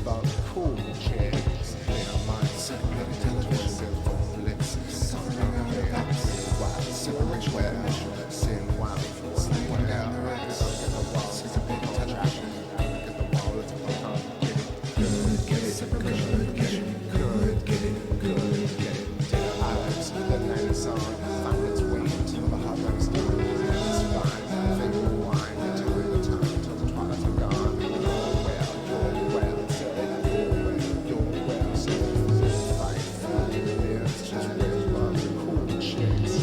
about cool chicks. They are my secondary television. Separation where sin wild. Sleeping down the right. Get the wall. Separation television. Get the wall. Let's go. Get it. Separation. Get it. Good. Get it. Good. Get it. Take the islands. The night is on. Find its way until the hot dogs done. It's fine. Finger wine until the time until the twilight are gone. You're well. Say you're well. Say fight for the it's just real love and cool chicks.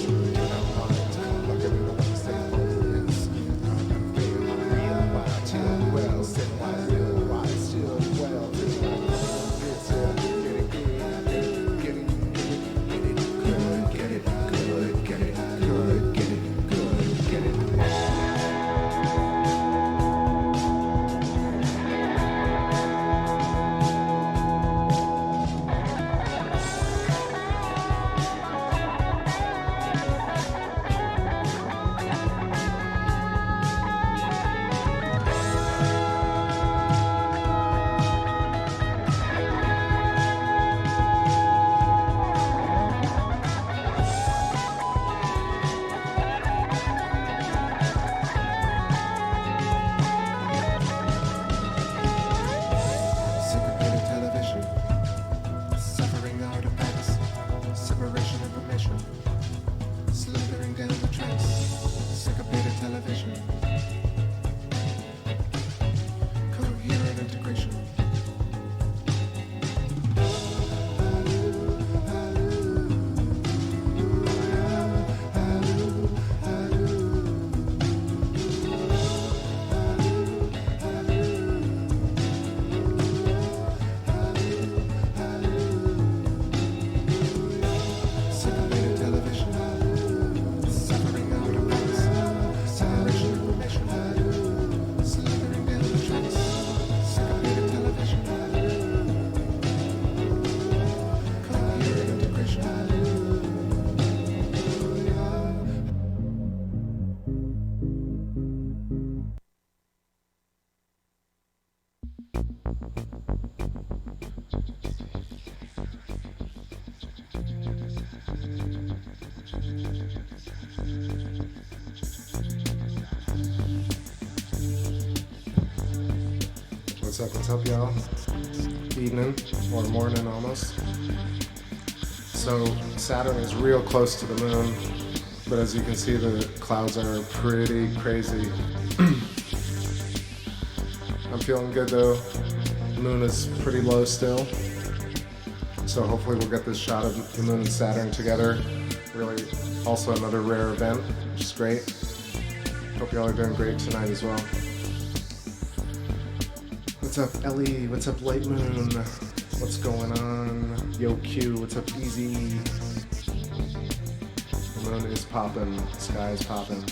What's up, y'all? Evening, or morning almost. So, Saturn is real close to the moon, but as you can see, the clouds are pretty crazy. I'm feeling good though. The moon is pretty low still. So hopefully we'll get this shot of the moon and Saturn together. Really, also another rare event, which is great. Hope y'all are doing great tonight as well. What's up, Ellie? What's up, Light Moon? What's going on? Yo, Q, what's up, Easy? The moon is popping, the sky is popping.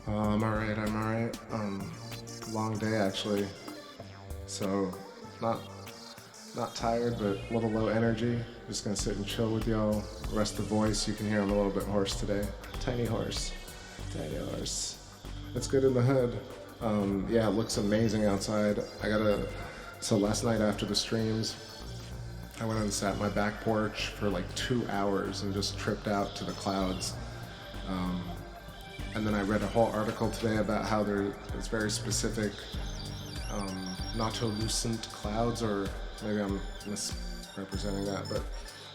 I'm alright. Long day actually, so not Not tired, but a little low energy. Just gonna sit and chill with y'all. Rest the voice. You can hear I'm a little bit hoarse today. Tiny horse. Tiny horse. It's good in the hood. Yeah, it looks amazing outside. So last night after the streams, I went and sat on my back porch for like 2 hours and just tripped out to the clouds. And then I read a whole article today about how there's very specific nautilucent clouds, or maybe I'm misrepresenting that, but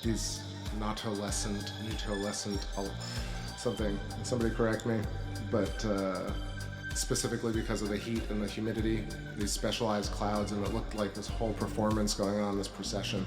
these nautolescent, something, somebody correct me, but specifically because of the heat and the humidity, these specialized clouds, and it looked like this whole performance going on, this procession.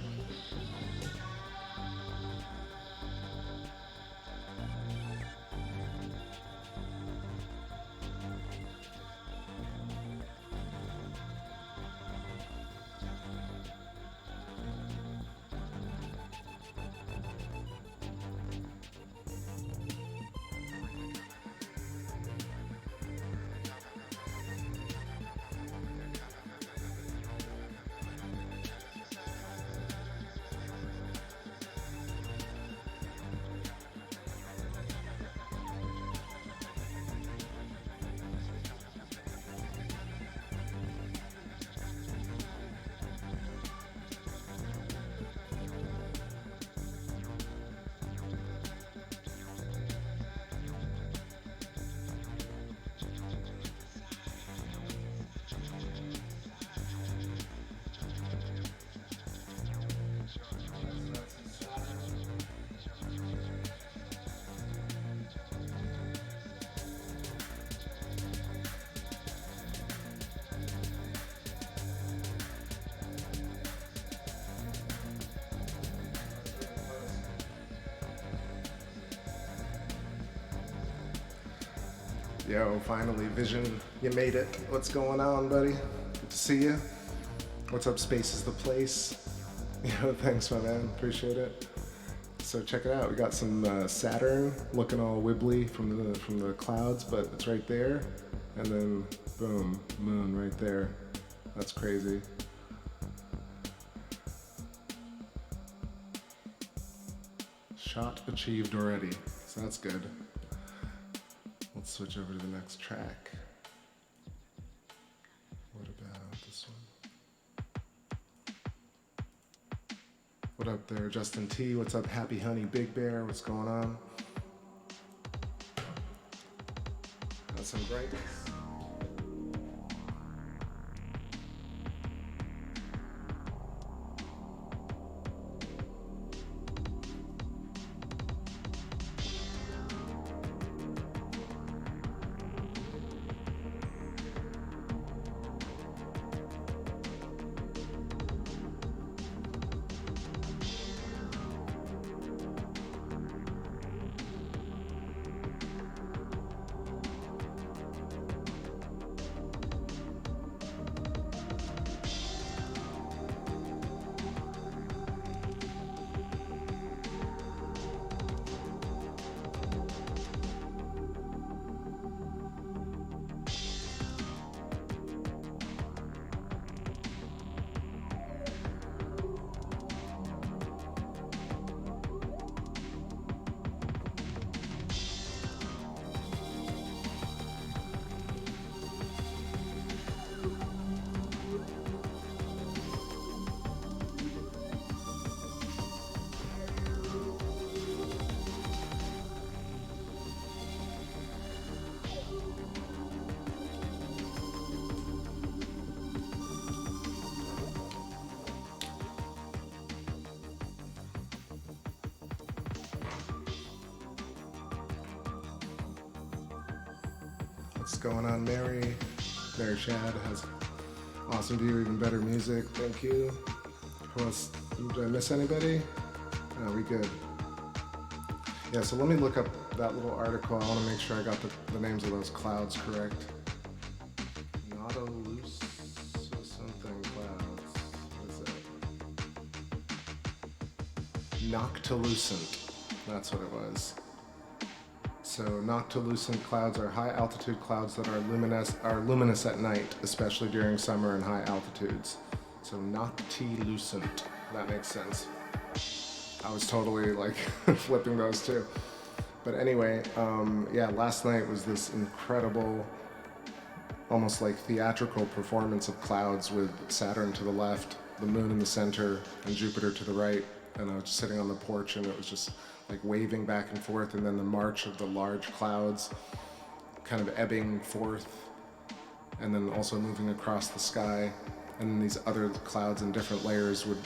Yo, finally, Vision, you made it. What's going on, buddy? Good to see you. What's up, Space is the place? Yo, thanks, my man. Appreciate it. So check it out. We got some Saturn looking all wibbly from the clouds, but it's right there. And then, boom, moon right there. That's crazy. Shot achieved already. So that's good. Let's switch over to the next track. What about this one? What up there, Justin T? What's up, Happy Honey Big Bear? What's going on? Got some breaks. What's going on, Mary? Mary Shad has awesome view, even better music. Thank you. Who else? Did I miss anybody? No, we good. Yeah, so let me look up that little article. I want to make sure I got the names of those clouds correct. Nautilus or something clouds. What is it? Noctilucent. That's what it was. So noctilucent clouds are high altitude clouds that are luminous at night, especially during summer and high altitudes. So noctilucent, if that makes sense. I was totally like flipping those too. But anyway, yeah, last night was this incredible, almost like theatrical performance of clouds with Saturn to the left, the moon in the center, and Jupiter to the right. And I was just sitting on the porch and it was just like waving back and forth, and then the march of the large clouds kind of ebbing forth and then also moving across the sky. And then these other clouds in different layers would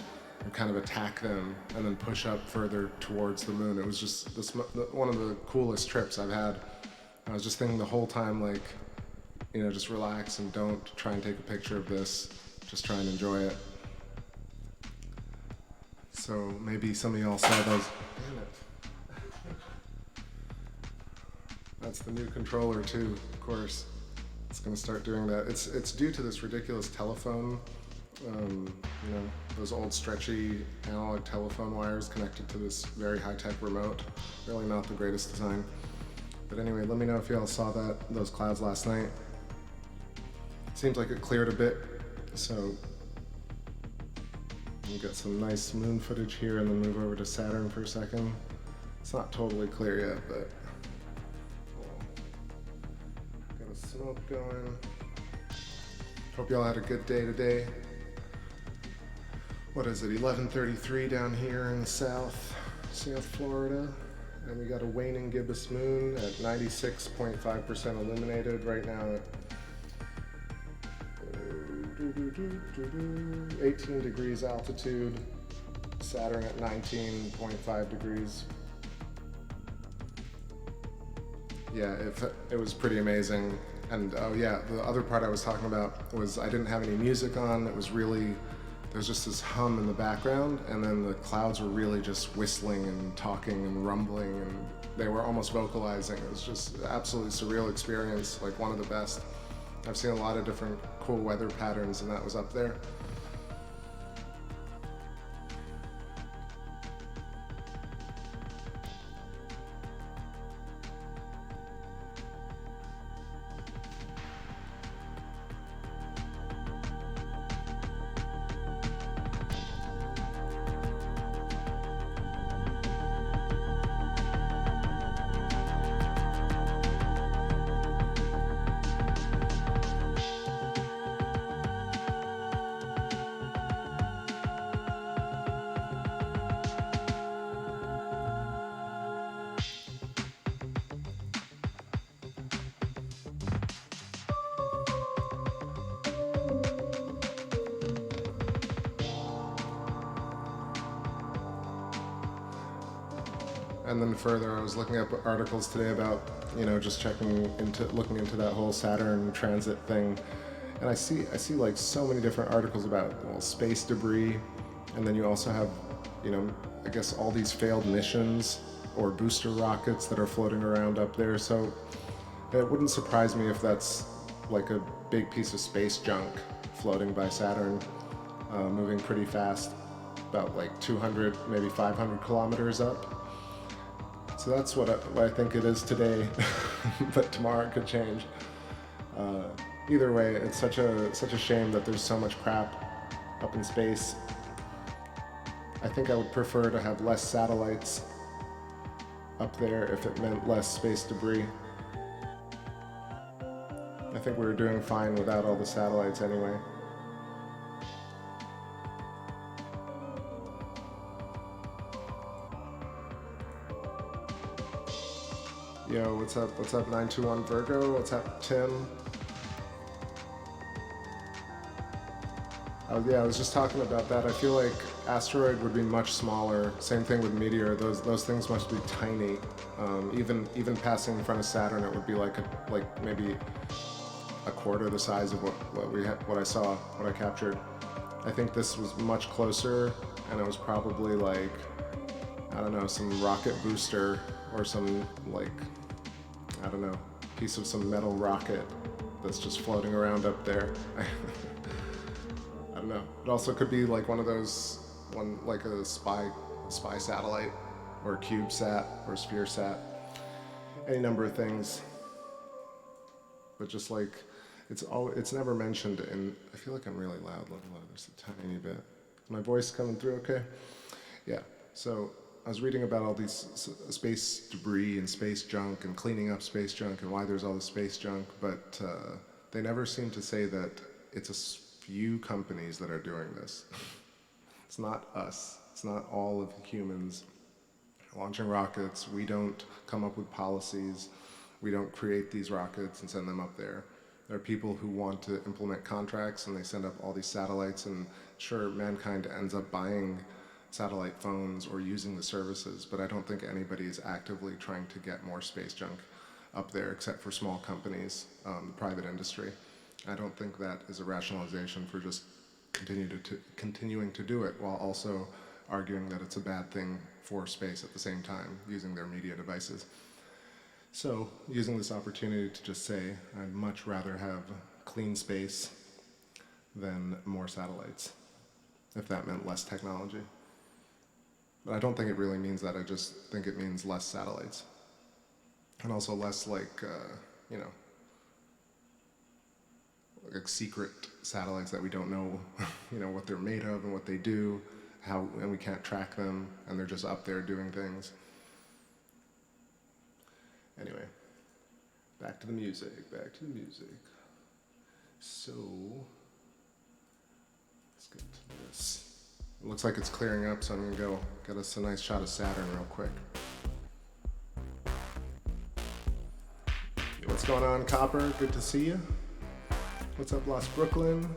kind of attack them and then push up further towards the moon. It was just one of the coolest trips I've had. I was just thinking the whole time, like, you know, just relax and don't try and take a picture of this. Just try and enjoy it. So maybe some of y'all saw those. Damn it. That's the new controller too, of course. It's gonna start doing that. It's due to this ridiculous telephone, you know, those old stretchy analog telephone wires connected to this very high-tech remote. Really not the greatest design. But anyway, let me know if y'all saw those clouds last night. Seems like it cleared a bit, so we got some nice moon footage here, and then move over to Saturn for a second. It's not totally clear yet, but got a smoke going. Hope y'all had a good day today. What is it, 11:33 down here in South Florida, and we got a waning gibbous moon at 96.5% illuminated right now at 18 degrees altitude, Saturn at 19.5 degrees. Yeah, it was pretty amazing. And oh yeah, the other part I was talking about was I didn't have any music on. It was really, there's just this hum in the background, and then the clouds were really just whistling and talking and rumbling, and they were almost vocalizing. It was just an absolutely surreal experience, like one of the best. I've seen a lot of different cool weather patterns, and that was up there. And then further, I was looking up articles today about, you know, just looking into that whole Saturn transit thing, and I see like so many different articles about, well, space debris, and then you also have, you know, I guess all these failed missions or booster rockets that are floating around up there. So it wouldn't surprise me if that's like a big piece of space junk floating by Saturn, moving pretty fast, about like 200, maybe 500 kilometers up. So that's what I think it is today, but tomorrow it could change. Either way, it's such a shame that there's so much crap up in space. I think I would prefer to have less satellites up there if it meant less space debris. I think we were doing fine without all the satellites anyway. Yo, what's up? What's up, 921 Virgo? What's up, Tim? Yeah, I was just talking about that. I feel like asteroid would be much smaller. Same thing with meteor. Those things must be tiny. Even passing in front of Saturn, it would be like maybe a quarter the size of what I captured. I think this was much closer, and it was probably like, I don't know, some rocket booster or some, like, I don't know, piece of some metal rocket that's just floating around up there. I don't know. It also could be like one of those, like a spy satellite, or CubeSat, or SphereSat, any number of things. But just like, it's never mentioned in, I feel like I'm really loud, there's a tiny bit. Is my voice coming through okay? Yeah, so I was reading about all these space debris and space junk and cleaning up space junk and why there's all this space junk, but they never seem to say that it's a few companies that are doing this. It's not us, it's not all of humans launching rockets. We don't come up with policies. We don't create these rockets and send them up there. There are people who want to implement contracts and they send up all these satellites, and sure, mankind ends up buying satellite phones or using the services, but I don't think anybody is actively trying to get more space junk up there except for small companies, the private industry. I don't think that is a rationalization for just continuing to do it while also arguing that it's a bad thing for space at the same time, using their media devices. So, using this opportunity to just say, I'd much rather have clean space than more satellites, if that meant less technology. But I don't think it really means that, I just think it means less satellites. And also less like secret satellites that we don't know, what they're made of and what they do, and we can't track them, and they're just up there doing things. Anyway, back to the music. So, let's get to this. It looks like it's clearing up, so I'm gonna go get us a nice shot of Saturn real quick. What's going on, Copper? Good to see you. What's up, Lost Brooklyn?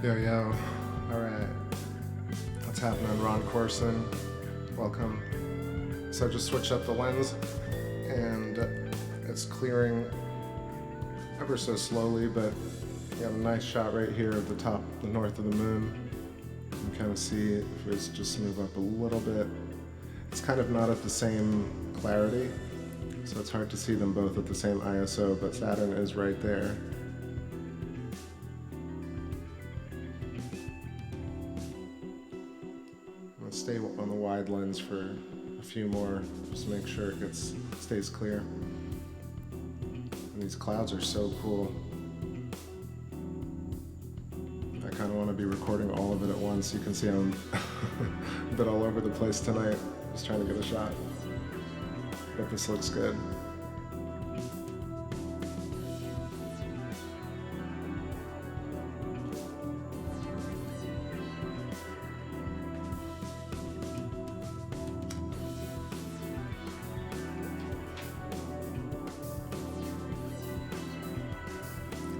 Yo, yo. All right. What's happening, Ron Corson? Welcome. So I just switched up the lens, and it's clearing ever so slowly, but you got a nice shot right here of the top, the north of the moon. You can kind of see if we just move up a little bit. It's kind of not at the same clarity, so it's hard to see them both at the same ISO, but Saturn is right there. I'm going to stay on the wide lens for a few more, just to make sure it stays clear. And these clouds are so cool. I kind of want to be recording all of it at once. You can see I'm a bit all over the place tonight, just trying to get a shot. But this looks good.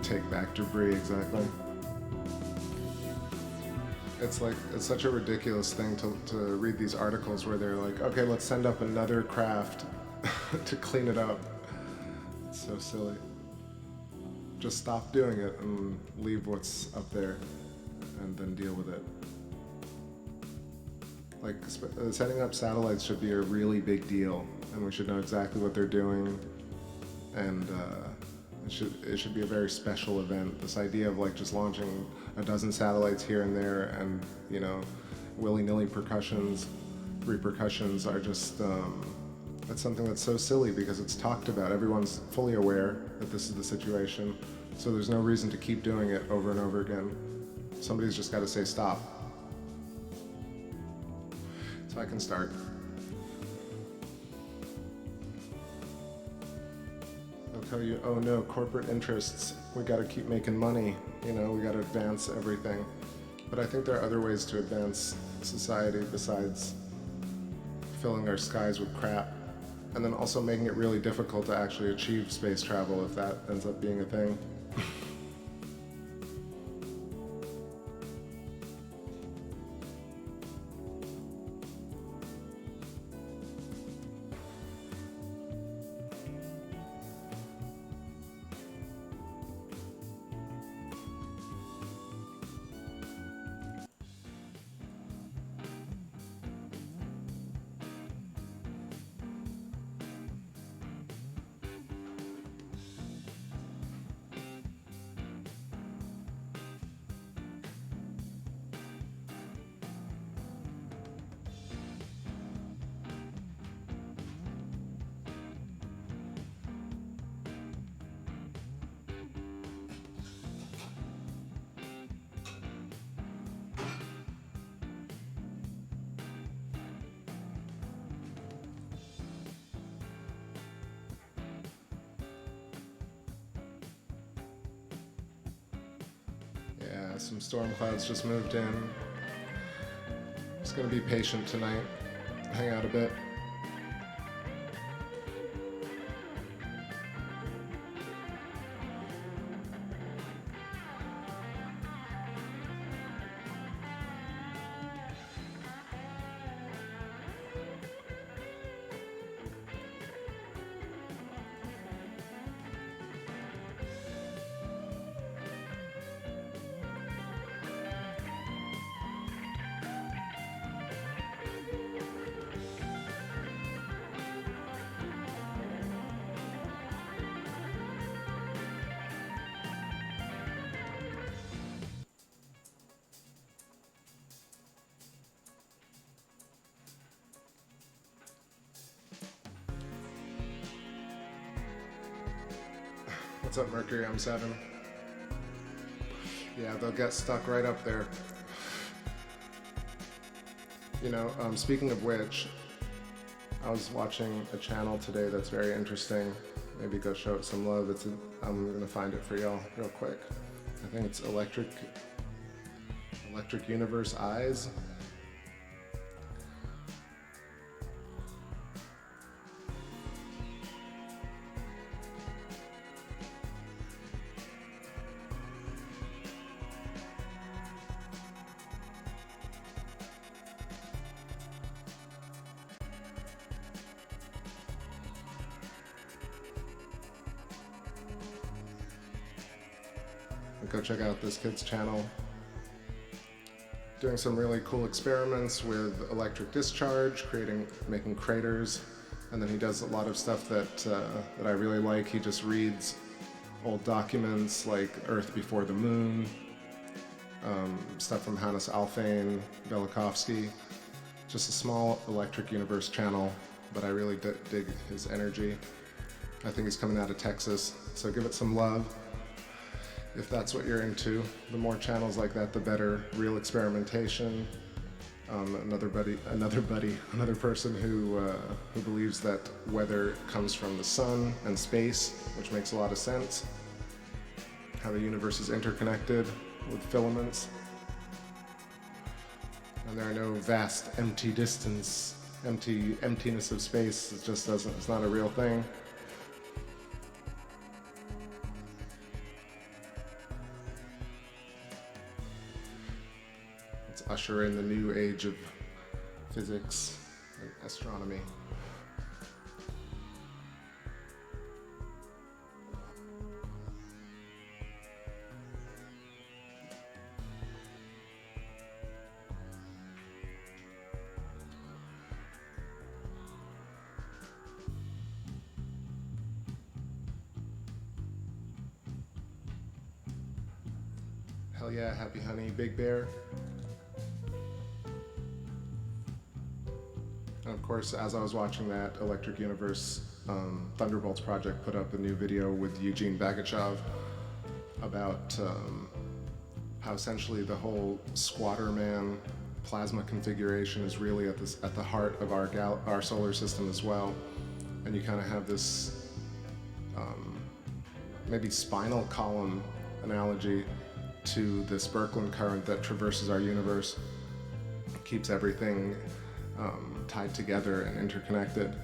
Take back debris, exactly. It's such a ridiculous thing to read these articles where they're like, okay, let's send up another craft to clean it up. It's so silly. Just stop doing it and leave what's up there and then deal with it. Like, setting up satellites should be a really big deal, and we should know exactly what they're doing, and it should be a very special event. This idea of like just launching a dozen satellites here and there and, you know, willy-nilly repercussions are just, that's something that's so silly because it's talked about. Everyone's fully aware that this is the situation, so there's no reason to keep doing it over and over again. Somebody's just got to say stop. So I can start. Tell you, oh no, corporate interests, we got to keep making money, you know, we got to advance everything. But I think there are other ways to advance society besides filling our skies with crap, and then also making it really difficult to actually achieve space travel if that ends up being a thing. Yeah, some storm clouds just moved in. Just gonna be patient tonight, hang out a bit. What's up, Mercury? I'm 7. Yeah, they'll get stuck right up there. You know, speaking of which, I was watching a channel today that's very interesting. Maybe go show it some love. I'm gonna find it for y'all real quick. I think it's Electric Universe Eyes. go check out this kid's channel. Doing some really cool experiments with electric discharge, making craters, and then he does a lot of stuff that I really like. He just reads old documents like Earth Before the Moon, stuff from Hannes Alfvén, Velikovsky. Just a small electric universe channel, but I really dig his energy. I think he's coming out of Texas, so give it some love. If that's what you're into, the more channels like that, the better. Real experimentation. Another person who believes that weather comes from the sun and space, which makes a lot of sense. How the universe is interconnected with filaments. And there are no vast emptiness of space. It's not a real thing. Usher in the new age of physics and astronomy. Hell yeah, happy honey, Big Bear. And of course, as I was watching that Electric Universe Thunderbolts project put up a new video with Eugene Bagachov about how essentially the whole Squatterman plasma configuration is really at the heart of our solar system as well. And you kind of have this maybe spinal column analogy to this Birkeland current that traverses our universe, keeps everything tied together and interconnected.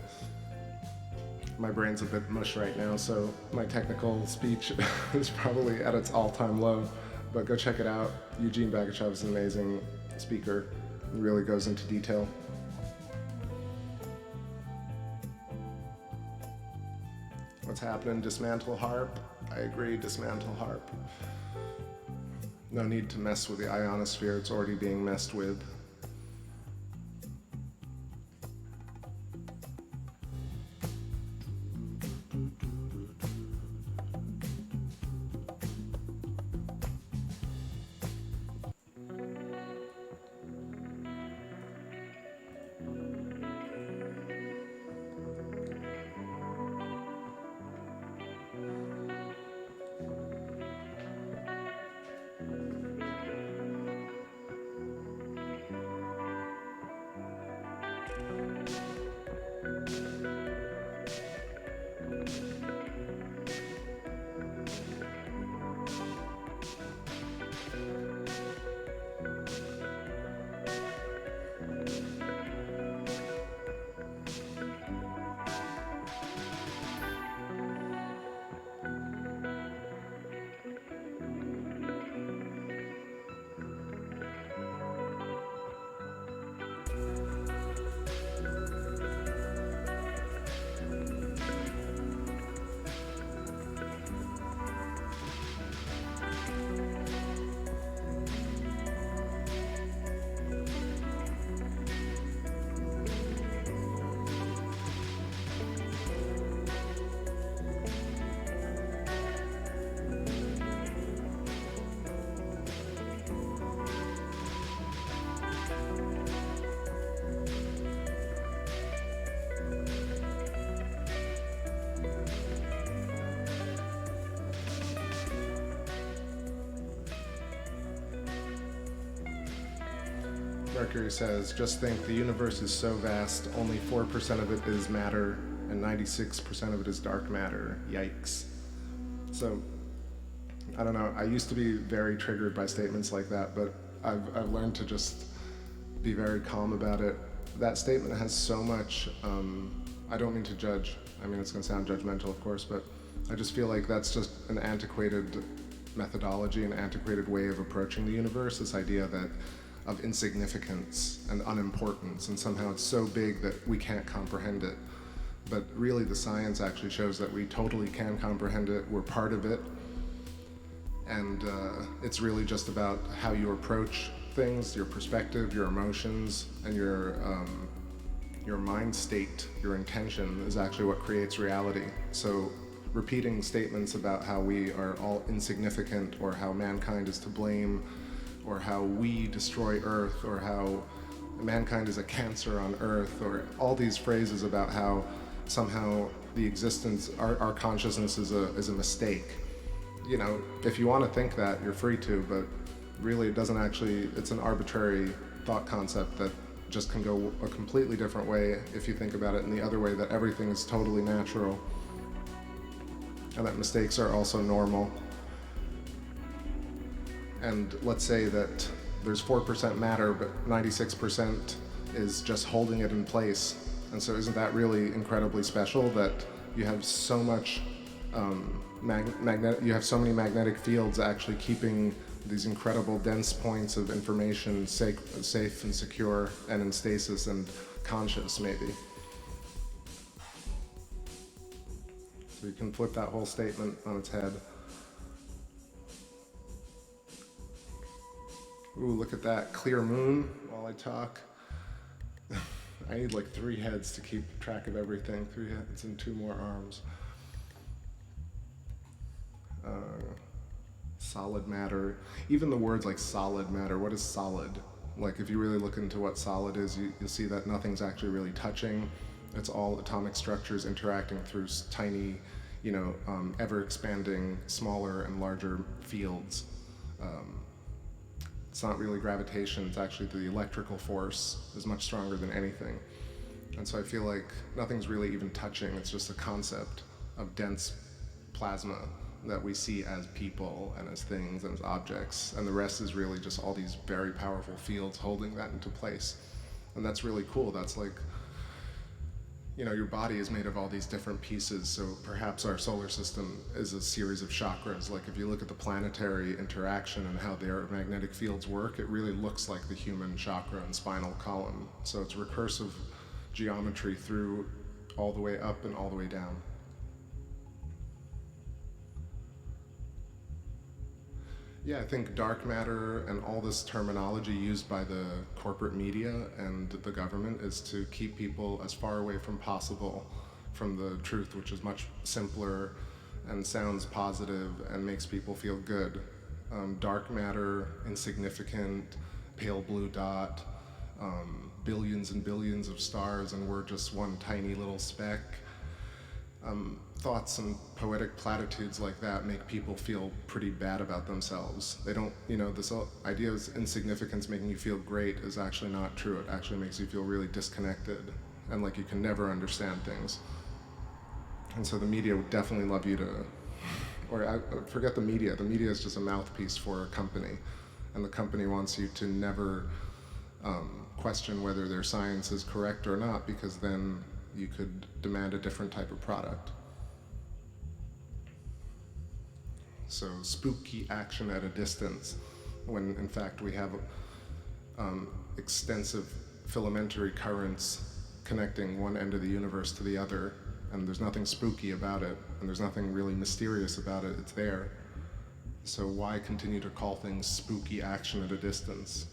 My brain's a bit mush right now, so my technical speech is probably at its all-time low, but go check it out. Eugene Bagachov is an amazing speaker. He really goes into detail. What's happening? Dismantle HAARP? I agree, dismantle HAARP. No need to mess with the ionosphere, it's already being messed with. Mercury says, just think the universe is so vast, only 4% of it is matter and 96% of it is dark matter. Yikes. So, I don't know, I used to be very triggered by statements like that, but I've learned to just be very calm about it. That statement has so much, I don't mean to judge, I mean it's going to sound judgmental of course, but I just feel like that's just an antiquated methodology, an antiquated way of approaching the universe, this idea of insignificance and unimportance, and somehow it's so big that we can't comprehend it. But really the science actually shows that we totally can comprehend it, we're part of it, And it's really just about how you approach things, your perspective, your emotions, and your mind state, your intention is actually what creates reality. So repeating statements about how we are all insignificant, or how mankind is to blame, or how we destroy Earth, or how mankind is a cancer on Earth, or all these phrases about how somehow the existence, our consciousness is a mistake. You know, if you want to think that, you're free to, but really it doesn't actually, it's an arbitrary thought concept that just can go a completely different way if you think about it in the other way, that everything is totally natural and that mistakes are also normal. And let's say that there's 4% matter, but 96% is just holding it in place. And so isn't that really incredibly special that you have so much you have so many magnetic fields actually keeping these incredible dense points of information safe and secure and in stasis and conscious, maybe. So you can flip that whole statement on its head. Ooh, look at that clear moon while I talk. I need like 3 heads to keep track of everything. 3 heads and 2 more arms. Solid matter. Even the words like solid matter, what is solid? Like if you really look into what solid is, you'll see that nothing's actually really touching. It's all atomic structures interacting through tiny, ever expanding, smaller and larger fields. It's not really gravitation, it's actually the electrical force is much stronger than anything. And so I feel like nothing's really even touching, it's just a concept of dense plasma that we see as people and as things and as objects, and the rest is really just all these very powerful fields holding that into place. And that's really cool. That's like, your body is made of all these different pieces, so perhaps our solar system is a series of chakras. Like if you look at the planetary interaction and how their magnetic fields work, it really looks like the human chakra and spinal column. So it's recursive geometry through all the way up and all the way down. Yeah, I think dark matter and all this terminology used by the corporate media and the government is to keep people as far away from possible from the truth, which is much simpler and sounds positive and makes people feel good. Dark matter, insignificant, pale blue dot, billions and billions of stars, and we're just one tiny little speck. Thoughts and poetic platitudes like that make people feel pretty bad about themselves. They don't, this idea of insignificance making you feel great is actually not true. It actually makes you feel really disconnected and like you can never understand things. And so the media would definitely love you to, forget the media. The media is just a mouthpiece for a company, and the company wants you to never question whether their science is correct or not, because then you could demand a different type of product. So spooky action at a distance, when in fact we have extensive filamentary currents connecting one end of the universe to the other, and there's nothing spooky about it, and there's nothing really mysterious about it, it's there. So why continue to call things spooky action at a distance?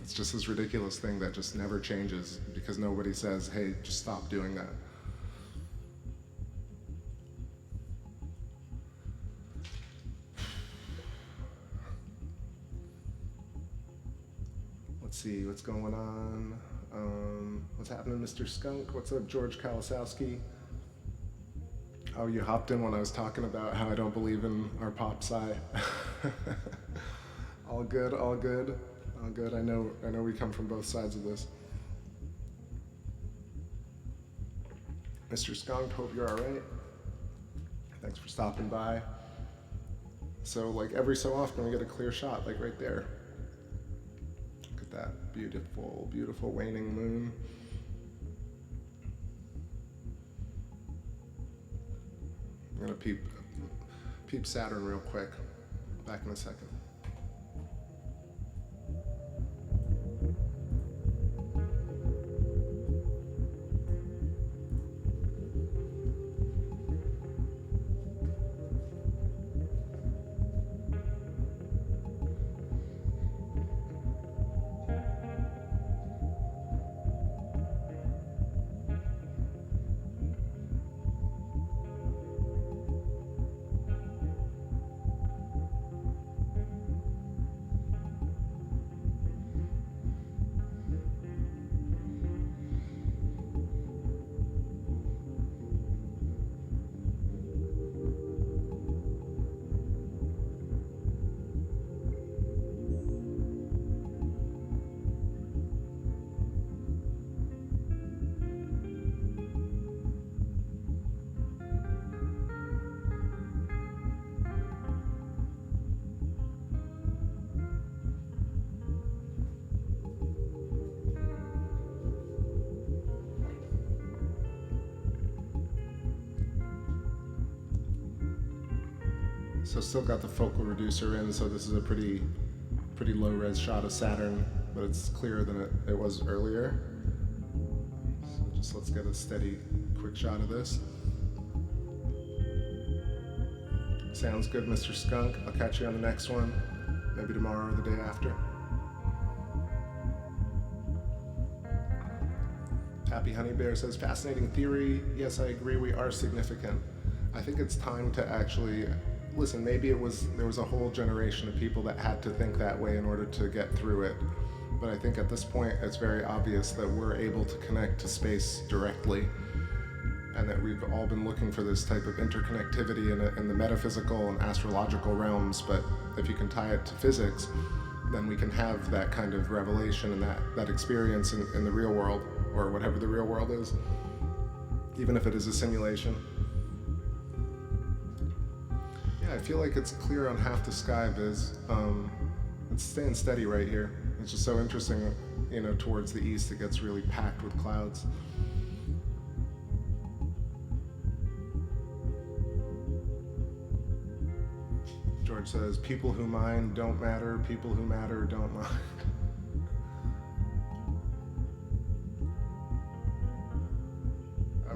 It's just this ridiculous thing that just never changes because nobody says, hey, just stop doing that. Let's see, what's going on? What's happening, Mr. Skunk? What's up, George Kalasowski? Oh, you hopped in when I was talking about how I don't believe in our pop sci. All good, all good, all good. I know we come from both sides of this. Mr. Skunk, hope you're all right. Thanks for stopping by. So like every so often we get a clear shot, like right there. Look at that beautiful, beautiful waning moon. I'm gonna peep Saturn real quick. Back in a second. So still got the focal reducer in, so this is a pretty low res shot of Saturn, but it's clearer than it was earlier. So just let's get a steady, quick shot of this. Sounds good, Mr. Skunk. I'll catch you on the next one, maybe tomorrow or the day after. Happy Honey Bear says, fascinating theory. Yes, I agree, we are significant. I think it's time to actually, listen, maybe there was a whole generation of people that had to think that way in order to get through it. But I think at this point, it's very obvious that we're able to connect to space directly, and that we've all been looking for this type of interconnectivity in the metaphysical and astrological realms, but if you can tie it to physics, then we can have that kind of revelation and that experience in the real world, or whatever the real world is, even if it is a simulation. Yeah, I feel like it's clear on half the sky, Viz. It's staying steady right here. It's just so interesting, towards the east it gets really packed with clouds. George says, people who mind don't matter, people who matter don't mind.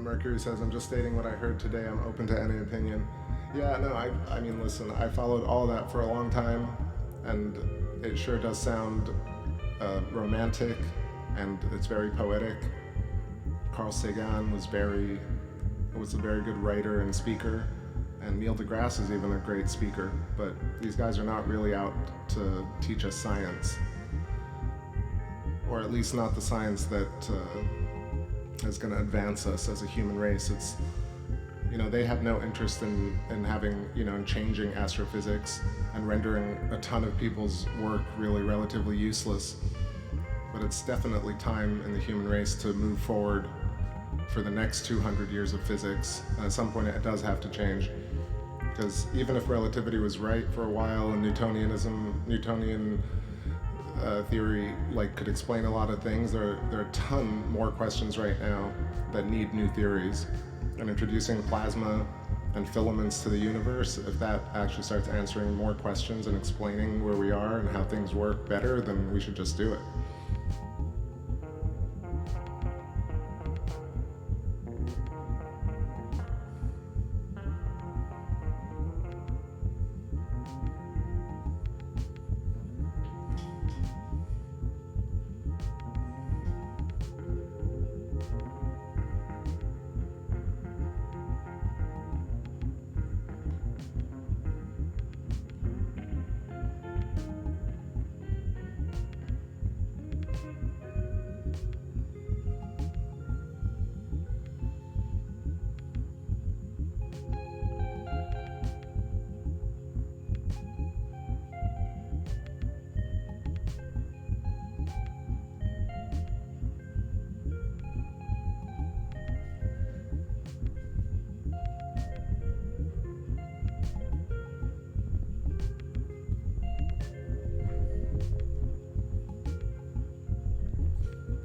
Mercury says, I'm just stating what I heard today, I'm open to any opinion. Yeah, no, I mean, listen, I followed all that for a long time, and it sure does sound romantic, and it's very poetic. Carl Sagan was a very good writer and speaker, and Neil deGrasse is even a great speaker, but these guys are not really out to teach us science, or at least not the science that is going to advance us as a human race. It's, they have no interest in having, in changing astrophysics and rendering a ton of people's work really relatively useless. But it's definitely time in the human race to move forward for the next 200 years of physics. And at some point it does have to change, because even if relativity was right for a while and Newtonian theory could explain a lot of things, there are a ton more questions right now that need new theories. And introducing plasma and filaments to the universe, if that actually starts answering more questions and explaining where we are and how things work better, then we should just do it.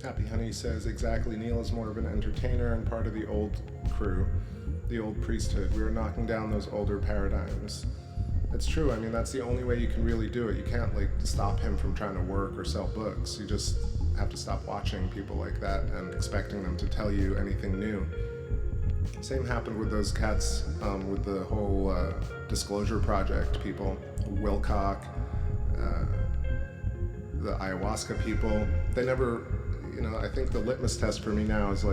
Happy Honey says, exactly, Neil is more of an entertainer and part of the old crew, the old priesthood. We were knocking down those older paradigms. It's true, I mean, that's the only way you can really do it. You can't stop him from trying to work or sell books. You just have to stop watching people like that and expecting them to tell you anything new. Same happened with those cats with the whole Disclosure Project people, Wilcock, the ayahuasca people. They never, I think the litmus test for me now is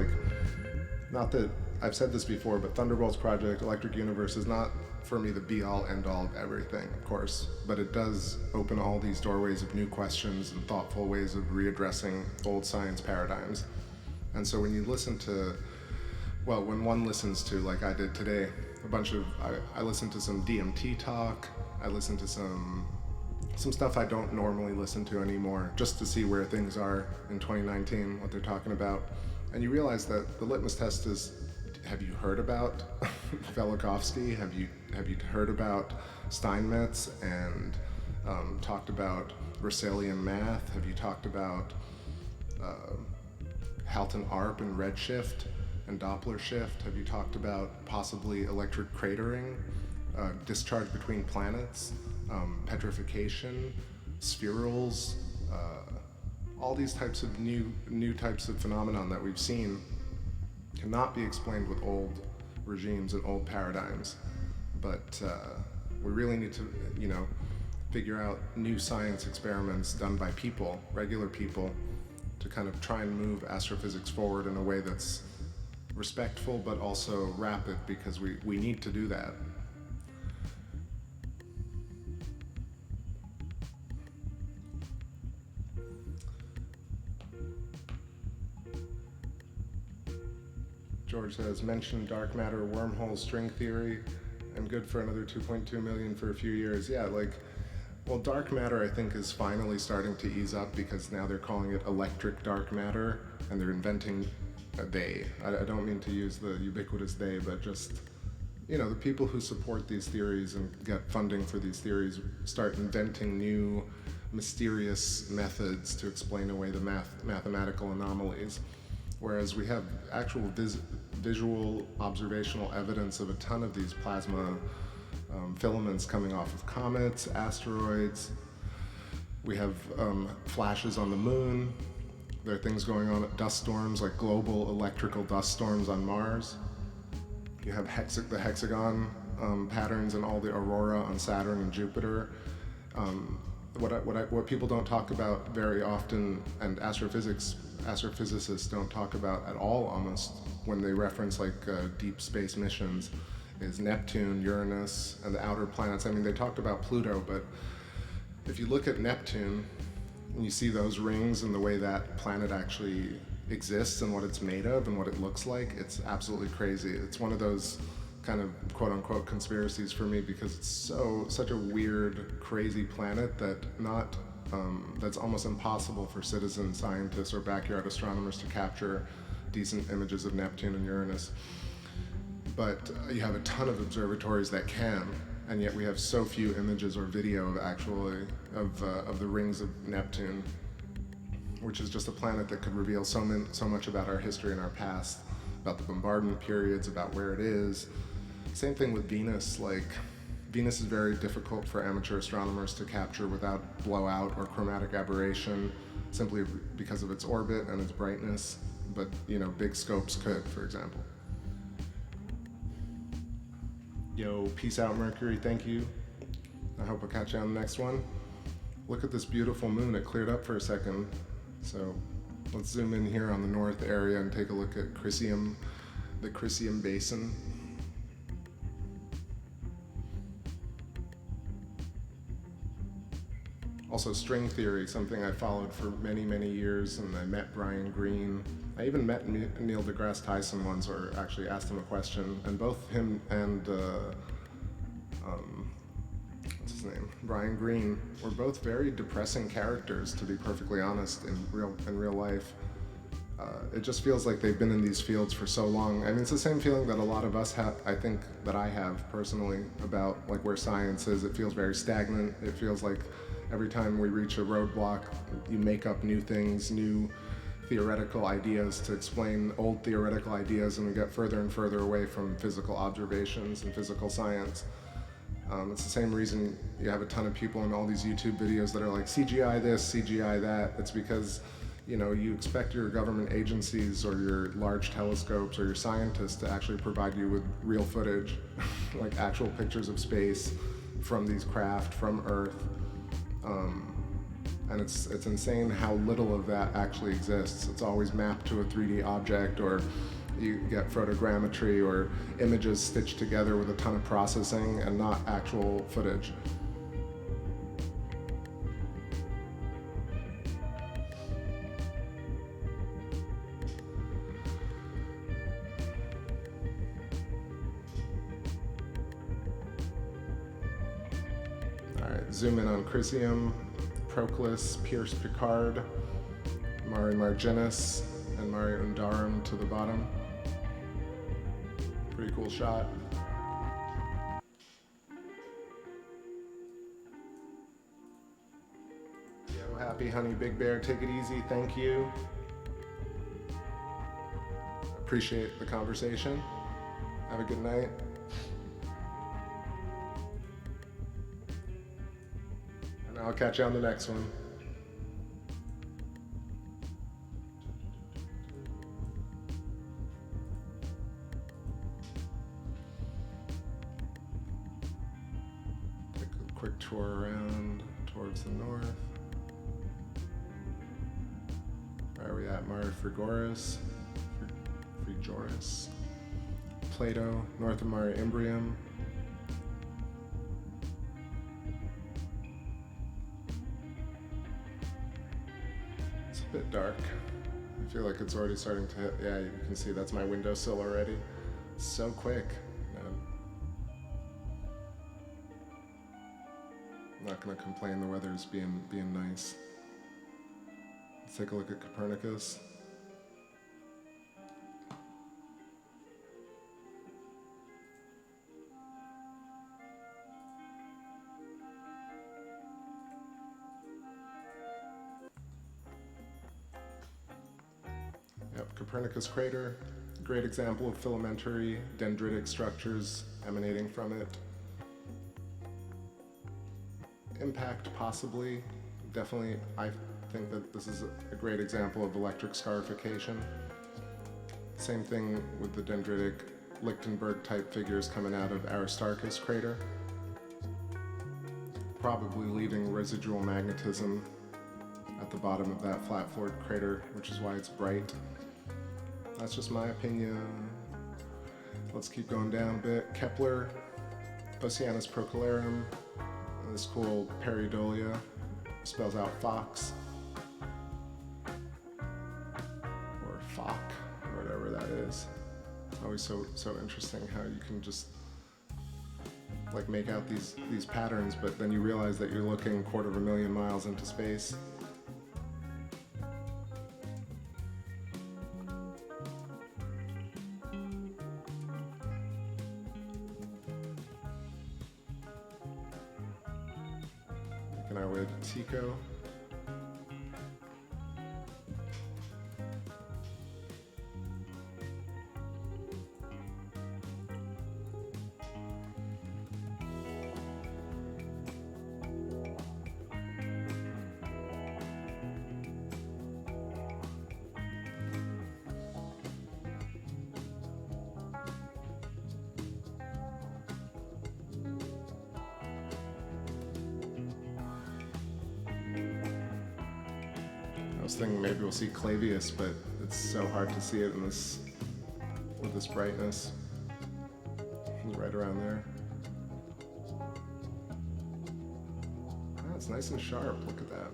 not that I've said this before, but Thunderbolt's project, Electric Universe, is not for me the be-all, end-all of everything, of course, but it does open all these doorways of new questions and thoughtful ways of readdressing old science paradigms. And so when you listen to, when one listens to, like I did today, I listened to some DMT talk, I listened to some stuff I don't normally listen to anymore, just to see where things are in 2019, what they're talking about. And you realize that the litmus test is, have you heard about Velikovsky? Have you heard about Steinmetz and talked about Russellian math? Have you talked about Halton ARP and redshift and Doppler shift? Have you talked about possibly electric cratering? discharge between planets, petrification, spherules, all these types of new types of phenomenon that we've seen cannot be explained with old regimes and old paradigms. But we really need to, figure out new science experiments done by people, regular people, to kind of try and move astrophysics forward in a way that's respectful but also rapid, because we need to do that. George says, mention dark matter, wormhole, string theory, and good for another 2.2 million for a few years. Yeah, well, dark matter I think is finally starting to ease up, because now they're calling it electric dark matter, and they're inventing a they. I don't mean to use the ubiquitous they, but just, the people who support these theories and get funding for these theories start inventing new mysterious methods to explain away the mathematical anomalies. Whereas we have actual visual observational evidence of a ton of these plasma filaments coming off of comets, asteroids. We have flashes on the moon. There are things going on at dust storms, like global electrical dust storms on Mars. You have the hexagon patterns and all the aurora on Saturn and Jupiter. What people don't talk about very often, and astrophysicists don't talk about at all almost when they reference deep space missions, is Neptune, Uranus, and the outer planets. I mean, they talked about Pluto, but if you look at Neptune and you see those rings and the way that planet actually exists and what it's made of and what it looks like, it's absolutely crazy. It's one of those kind of quote-unquote conspiracies for me, because it's such a weird, crazy planet that's almost impossible for citizen scientists or backyard astronomers to capture decent images of Neptune and Uranus. But you have a ton of observatories that can, and yet we have so few images or video of the rings of Neptune, which is just a planet that could reveal so much about our history and our past, about the bombardment periods, about where it is. Same thing with Venus. Venus is very difficult for amateur astronomers to capture without blowout or chromatic aberration, simply because of its orbit and its brightness. But big scopes could, for example. Yo, peace out, Mercury. Thank you. I hope I'll catch you on the next one. Look at this beautiful moon. It cleared up for a second. So let's zoom in here on the north area and take a look at the Crisium Basin. Also, string theory, something I followed for many, many years, and I met Brian Greene. I even met Neil deGrasse Tyson once, or actually asked him a question, and both him and what's his name, Brian Greene, were both very depressing characters, to be perfectly honest, in real life. It just feels like they've been in these fields for so long. I mean, it's the same feeling that a lot of us have, I think, that I have personally, about where science is. It feels very stagnant. It feels like every time we reach a roadblock, you make up new things, new theoretical ideas to explain old theoretical ideas, and we get further and further away from physical observations and physical science. It's the same reason you have a ton of people in all these YouTube videos that are like, CGI this, CGI that. It's because you expect your government agencies or your large telescopes or your scientists to actually provide you with real footage, like actual pictures of space from these craft, from Earth. And it's insane how little of that actually exists. It's always mapped to a 3D object, or you get photogrammetry or images stitched together with a ton of processing and not actual footage. All right, zoom in on Crisium, Proclus, Pierce Picard, Mare Marginis, and Mare Undarum to the bottom. Pretty cool shot. Yo, happy honey, Big Bear, take it easy, thank you. Appreciate the conversation. Have a good night. I'll catch you on the next one. Take a quick tour around towards the north. Where are we at? Mare Frigoris, Frigoris, Plato, north of Mare Imbrium. It's a bit dark. I feel like it's already starting to hit. Yeah, you can see that's my windowsill already. It's so quick. I'm not gonna complain. The weather's being nice. Let's take a look at Copernicus. Yep, Copernicus crater, great example of filamentary dendritic structures emanating from it. Impact possibly, definitely. I think that this is a great example of electric scarification. Same thing with the dendritic Lichtenberg type figures coming out of Aristarchus crater, probably leaving residual magnetism at the bottom of that flat-floored crater, which is why it's bright. That's just my opinion. Let's keep going down a bit. Kepler, Oceanus Procellarum, this cool pareidolia, spells out fox, or fock, or whatever that is. It's always so interesting how you can just like make out these patterns, but then you realize that you're looking 250,000 miles into space. Making our way to Tycho. I was thinking maybe we'll see Clavius, but it's so hard to see it in this with this brightness. It's right around there. Oh, it's nice and sharp. Look at that.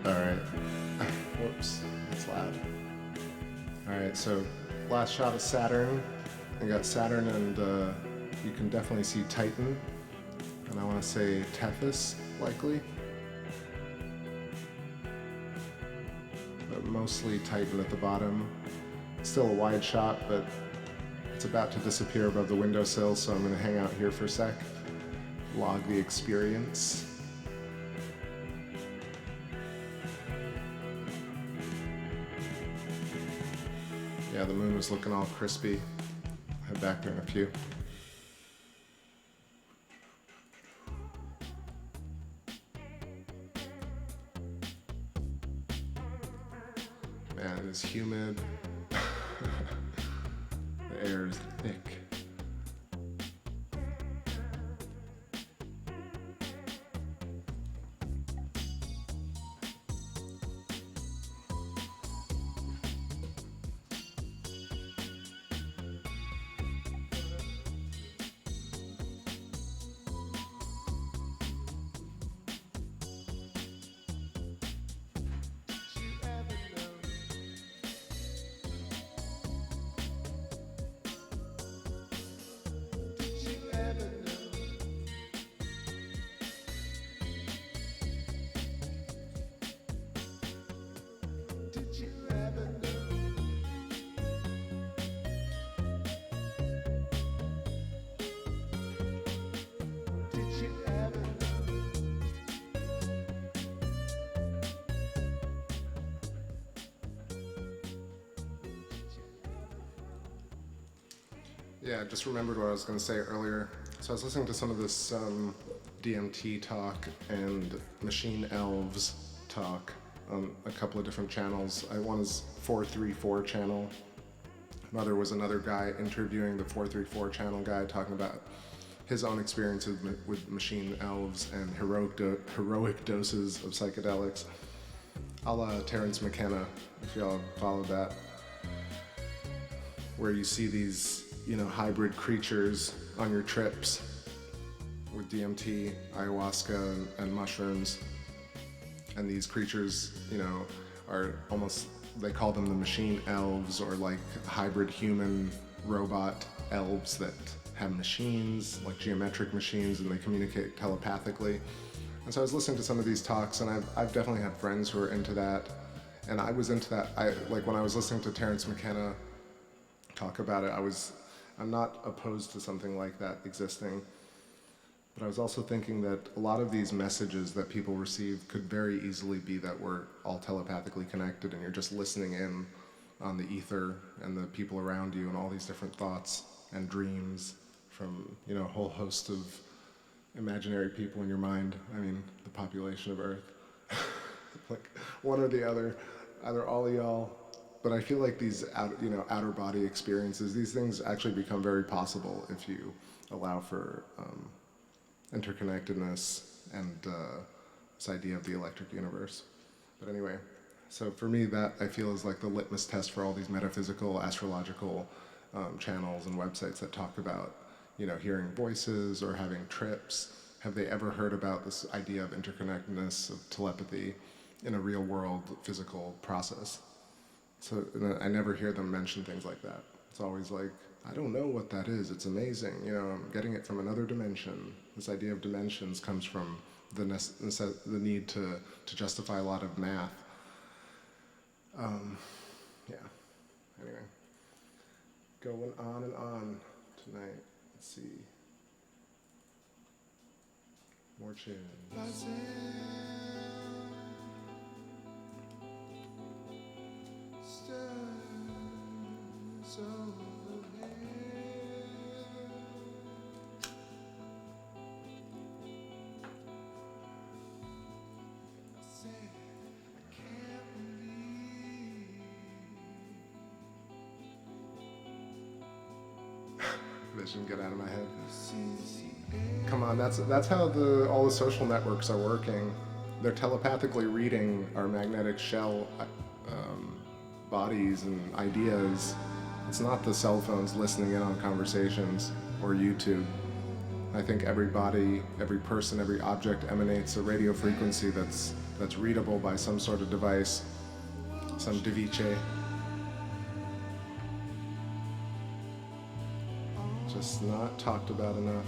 Alright. Whoops, that's loud. Alright, so last shot of Saturn. I got Saturn and you can definitely see Titan. And I want to say Tethys, likely. But mostly Titan at the bottom. Still a wide shot, but it's about to disappear above the windowsill, so I'm going to hang out here for a sec. Log the experience. Yeah, the moon was looking all crispy. I'll head back there in a few. Man, it is humid. The air is thick. Yeah, I just remembered what I was going to say earlier. So I was listening to some of this DMT talk and Machine Elves talk on a couple of different channels. One is 434 channel. Another was another guy interviewing the 434 channel guy talking about his own experiences with Machine Elves and heroic doses of psychedelics. A la Terrence McKenna, if y'all followed that, where you see these hybrid creatures on your trips with DMT, ayahuasca, and mushrooms. And these creatures, are almost, they call them the machine elves, or like hybrid human robot elves that have machines, like geometric machines, and they communicate telepathically. And so I was listening to some of these talks, and I've definitely had friends who are into that. And I was into that, when I was listening to Terrence McKenna talk about it, I'm not opposed to something like that existing, but I was also thinking that a lot of these messages that people receive could very easily be that we're all telepathically connected and you're just listening in on the ether and the people around you and all these different thoughts and dreams from, a whole host of imaginary people in your mind. I mean, the population of Earth. Like one or the other, either all of y'all. But I feel like these outer body experiences, these things actually become very possible if you allow for interconnectedness and this idea of the electric universe. But anyway, so for me, that I feel is like the litmus test for all these metaphysical, astrological channels and websites that talk about, hearing voices or having trips. Have they ever heard about this idea of interconnectedness, of telepathy in a real world physical process? So I never hear them mention things like that. It's always like, I don't know what that is. It's amazing. I'm getting it from another dimension. This idea of dimensions comes from the need to justify a lot of math. Yeah. Anyway, going on and on tonight. Let's see. More tunes. Vision, get out of my head. Come on, that's how all the social networks are working. They're telepathically reading our magnetic shell bodies and ideas. It's not the cell phones listening in on conversations or YouTube. I think every body, every person, every object emanates a radio frequency that's readable by some sort of device, some device. Just not talked about enough.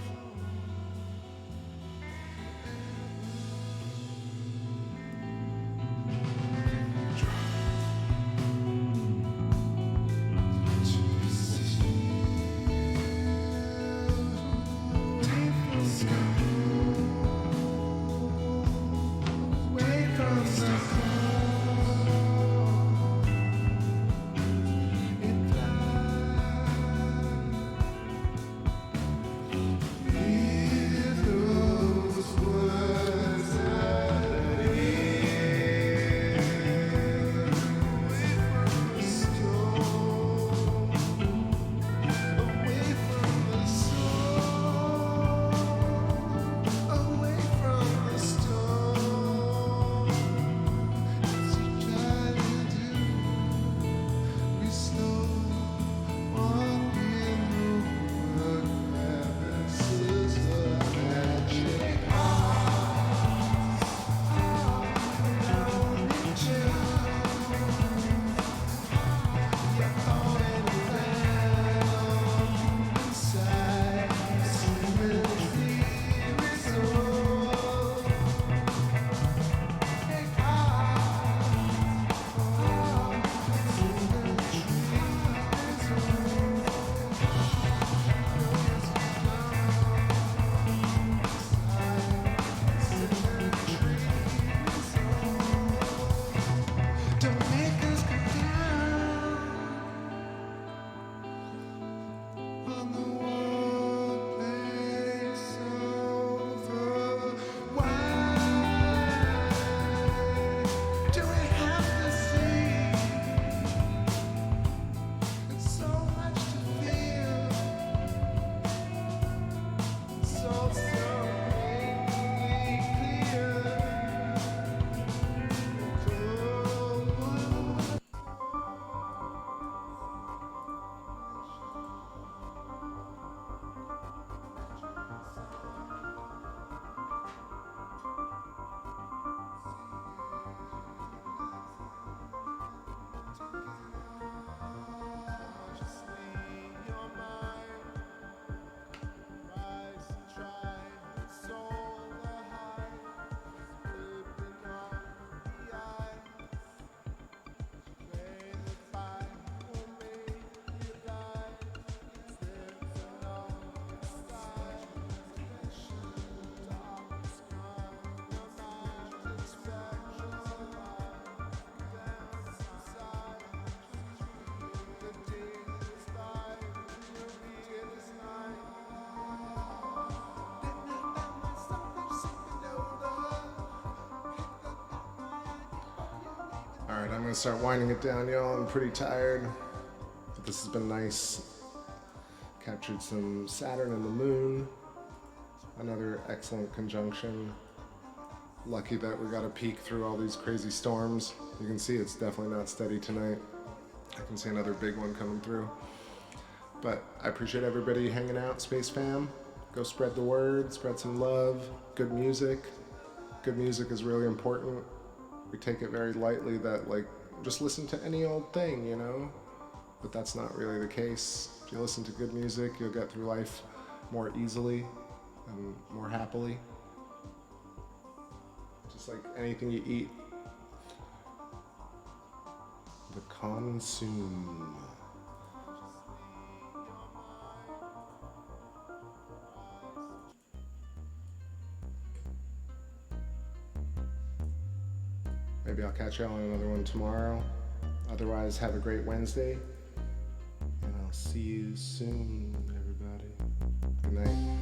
Alright, I'm gonna start winding it down, y'all. I'm pretty tired, but this has been nice. Captured some Saturn and the moon. Another excellent conjunction. Lucky that we got a peek through all these crazy storms. You can see it's definitely not steady tonight. I can see another big one coming through. But I appreciate everybody hanging out, Space Fam. Go spread the word, spread some love. Good music. Good music is really important. We take it very lightly that, like, just listen to any old thing, you know? But that's not really the case. If you listen to good music, you'll get through life more easily and more happily. Just like anything you eat. The consume. Maybe I'll catch y'all on another one tomorrow. Otherwise, have a great Wednesday. And I'll see you soon, everybody. Good night.